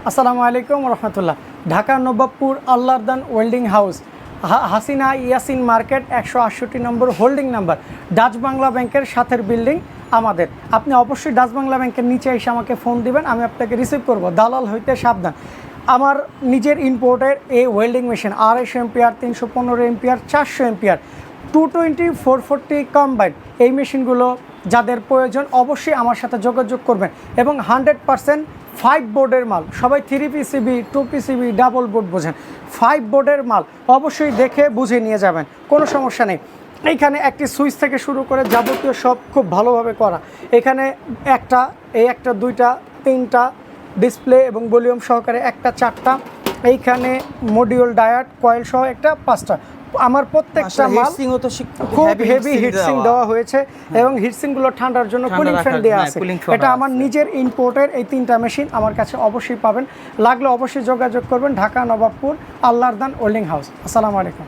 আসসালামু আলাইকুম রহমতুল্লাহ। Dhaka Nawabpur Allahdan welding house, Hasina Yasin market, 168 number holding number, Dutch Bangla ব্যাংকের সাথের বিল্ডিং আমাদের। আপনি অবশ্যই ডাচ বাংলা ব্যাংকের নিচে এসে আমাকে ফোন দিবেন, আমি আপনাকে রিসিভ করব। দালাল হইতে সাবধান। আমার নিজের ইম্পোর্টের এই welding machine 250 ampere, 315 ampere, 400 ampere, 220, 440 combined, এই মেশিনগুলো যাদের প্রয়োজন অবশ্যই আমার সাথে যোগাযোগ করবেন। এবং 100% 5 বোর্ডের মাল। সবাই 3 পিসিবি, 2 পিসিবি, ডাবল বোর্ড বোঝেন, 5 বোর্ডের মাল অবশ্যই দেখে বুঝে নিয়ে যাবেন, কোনো সমস্যা নেই। এইখানে একটি সুইচ থেকে শুরু করে যাবতীয় সব খুব ভালোভাবে করা। এখানে একটা, দুইটা, তিনটা ডিসপ্লে এবং ভলিউম সহকারে একটা, 4টা। এইখানে মডিউল ডায়োড কয়েল সহ একটা, 5টা। আমার প্রত্যেকটা মাল খুব হেভি হিটসিং দেওয়া হয়েছে এবং হিটসিংগুলো ঠান্ডার জন্য কুলিং ফ্যান দেওয়া আছে। এটা আমার নিজের ইম্পোর্টের এই 3টা মেশিন আমার কাছে অবশ্যই পাবেন। লাগলে অবশ্যই যোগাযোগ করবেন। Dhaka Nawabpur Allahdan welding house. আসসালামু আলাইকুম।